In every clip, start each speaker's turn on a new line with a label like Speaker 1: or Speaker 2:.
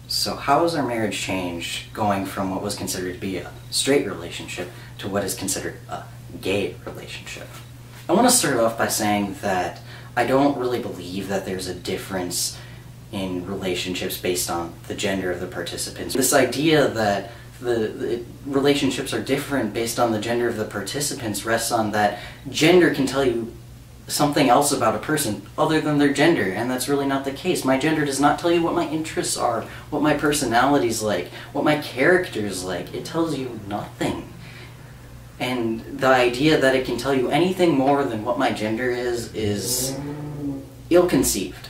Speaker 1: So how has our marriage changed going from what was considered to be a straight relationship to what is considered a gay relationship? I want to start off by saying that I don't really believe that there's a difference in relationships based on the gender of the participants. This idea that the relationships are different based on the gender of the participants rests on that gender can tell you something else about a person other than their gender, and that's really not the case. My gender does not tell you what my interests are, what my personality's like, what my character's like. It tells you nothing. And the idea that it can tell you anything more than what my gender is ill-conceived.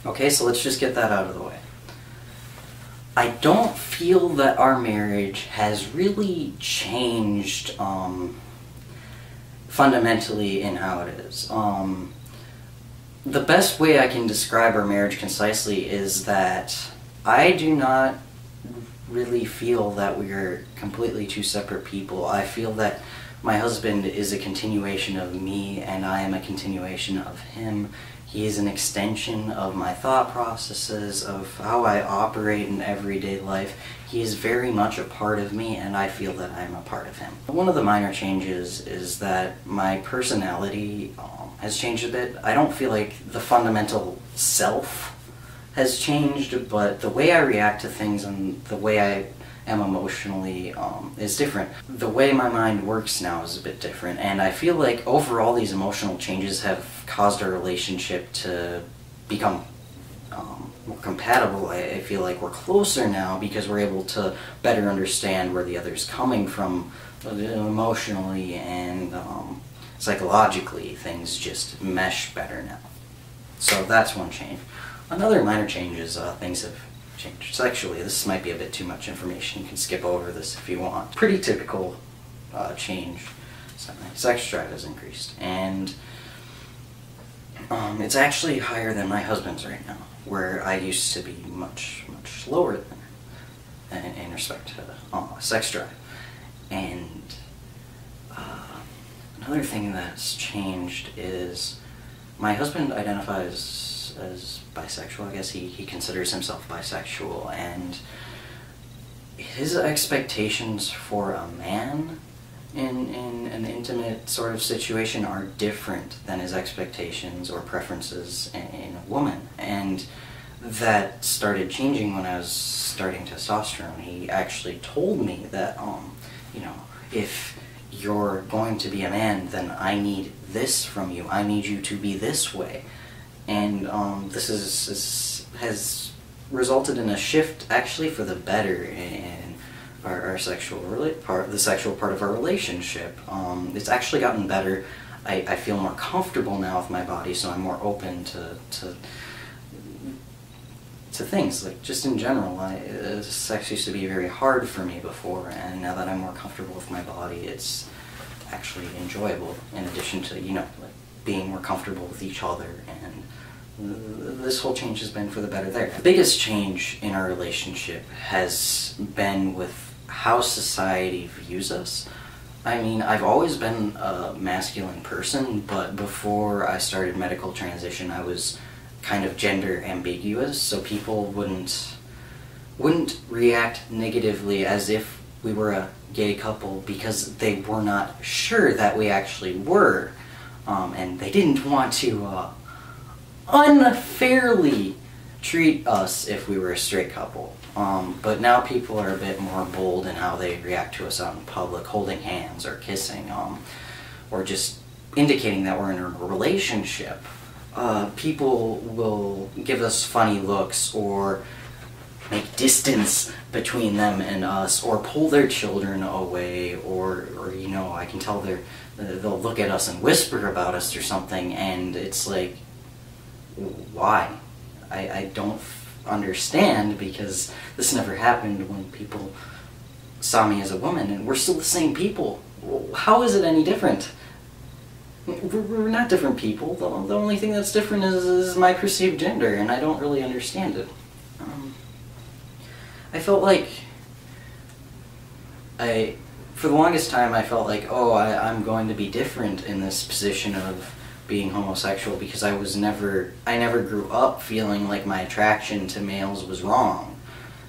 Speaker 1: Okay, so let's just get that out of the way. I don't feel that our marriage has really changed fundamentally in how it is. The best way I can describe our marriage concisely is that I do not really feel that we are completely two separate people. I feel that my husband is a continuation of me and I am a continuation of him. He is an extension of my thought processes, of how I operate in everyday life. He is very much a part of me, and I feel that I'm a part of him. One of the minor changes is that my personality has changed a bit. I don't feel like the fundamental self has changed, but the way I react to things and the way I am emotionally is different. The way my mind works now is a bit different, and I feel like overall these emotional changes have caused our relationship to become more compatible. I feel like we're closer now because we're able to better understand where the other's coming from emotionally, and psychologically things just mesh better now. So that's one change. Another minor change is things have changed sexually. This might be a bit too much information. You can skip over this if you want. Pretty typical change. So my sex drive has increased, and it's actually higher than my husband's right now, where I used to be much lower than in respect to sex drive. And another thing that's changed is my husband identifies as bisexual. I guess he considers himself bisexual, and his expectations for a man in an intimate sort of situation are different than his expectations or preferences in a woman. And that started changing when I was starting testosterone. He actually told me that, you know, if you're going to be a man, then I need this from you. I need you to be this way. And this has resulted in a shift, actually, for the better in our sexual the sexual part of our relationship. It's actually gotten better. I feel more comfortable now with my body, so I'm more open to things, like just in general. Sex used to be very hard for me before, and now that I'm more comfortable with my body, it's actually enjoyable, in addition to, you know, like being more comfortable with each other, and this whole change has been for the better there. The biggest change in our relationship has been with how society views us. I mean, I've always been a masculine person, but before I started medical transition, I was kind of gender ambiguous, so people wouldn't react negatively as if we were a gay couple, because they were not sure that we actually were, and they didn't want to unfairly treat us if we were a straight couple. But now people are a bit more bold in how they react to us out in public, holding hands or kissing, or just indicating that we're in a relationship. People will give us funny looks, or make distance between them and us, or pull their children away, or you know, I can tell they'll look at us and whisper about us or something, and it's like, why? I don't understand, because this never happened when people saw me as a woman, and we're still the same people. How is it any different? We're not different people. The only thing that's different is my perceived gender, and I don't really understand it. I felt like for the longest time I felt like, oh, I'm going to be different in this position of being homosexual because I never grew up feeling like my attraction to males was wrong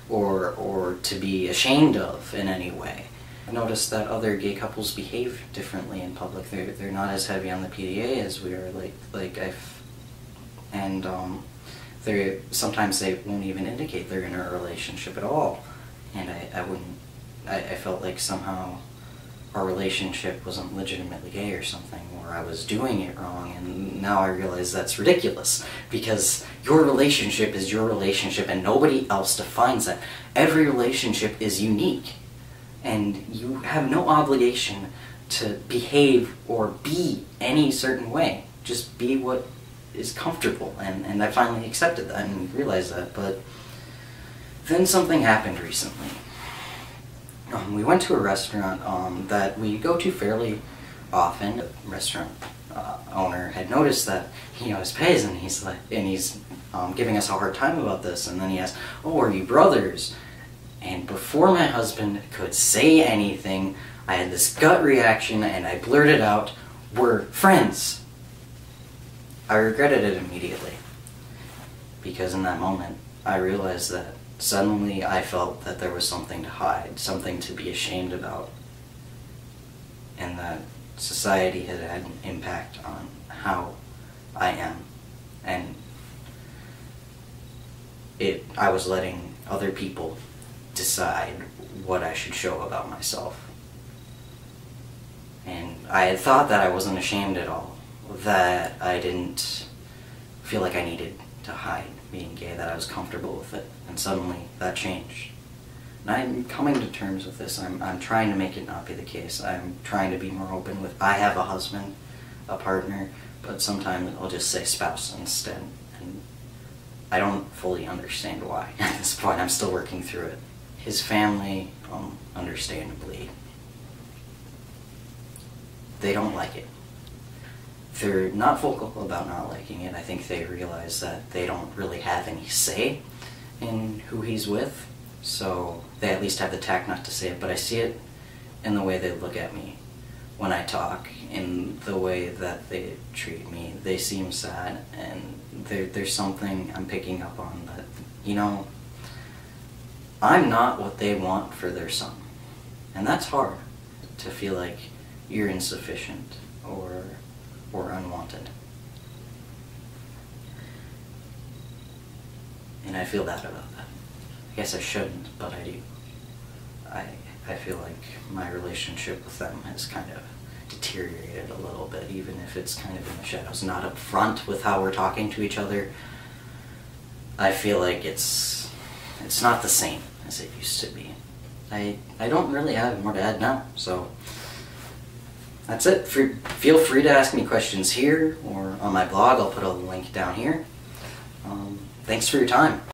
Speaker 1: or to be ashamed of in any way. I noticed that other gay couples behave differently in public. They're not as heavy on the PDA as we are. Sometimes they won't even indicate they're in a relationship at all, and I felt like somehow our relationship wasn't legitimately gay or something, or I was doing it wrong, and now I realize that's ridiculous, because your relationship is your relationship and nobody else defines that. Every relationship is unique, and you have no obligation to behave or be any certain way. Just be what is comfortable, and I finally accepted that and realized that. But then something happened recently. We went to a restaurant that we go to fairly often. The restaurant owner had noticed that he always pays, and he's giving us a hard time about this. And then he asked, "Oh, are you brothers?" And before my husband could say anything, I had this gut reaction, and I blurted out, "We're friends." I regretted it immediately, because in that moment I realized that suddenly I felt that there was something to hide, something to be ashamed about, and that society had had an impact on how I am, and I was letting other people decide what I should show about myself. And I had thought that I wasn't ashamed at all, that I didn't feel like I needed to hide being gay, that I was comfortable with it, and suddenly that changed. And I'm coming to terms with this. I'm trying to make it not be the case. I'm trying to be more open with, I have a husband, a partner, but sometimes I'll just say spouse instead, and I don't fully understand why at this point. I'm still working through it. His family, understandably, they don't like it. They're not vocal about not liking it. I think they realize that they don't really have any say in who he's with, so they at least have the tact not to say it. But I see it in the way they look at me when I talk, in the way that they treat me. They seem sad, and there's something I'm picking up on that, I'm not what they want for their son. And that's hard, to feel like you're insufficient or unwanted. And I feel bad about that. I guess I shouldn't, but I do. I feel like my relationship with them has kind of deteriorated a little bit, even if it's kind of in the shadows, not up front with how we're talking to each other. I feel like it's not the same as it used to be. I don't really have more to add now, so that's it. Feel free to ask me questions here or on my blog. I'll put a link down here. Thanks for your time.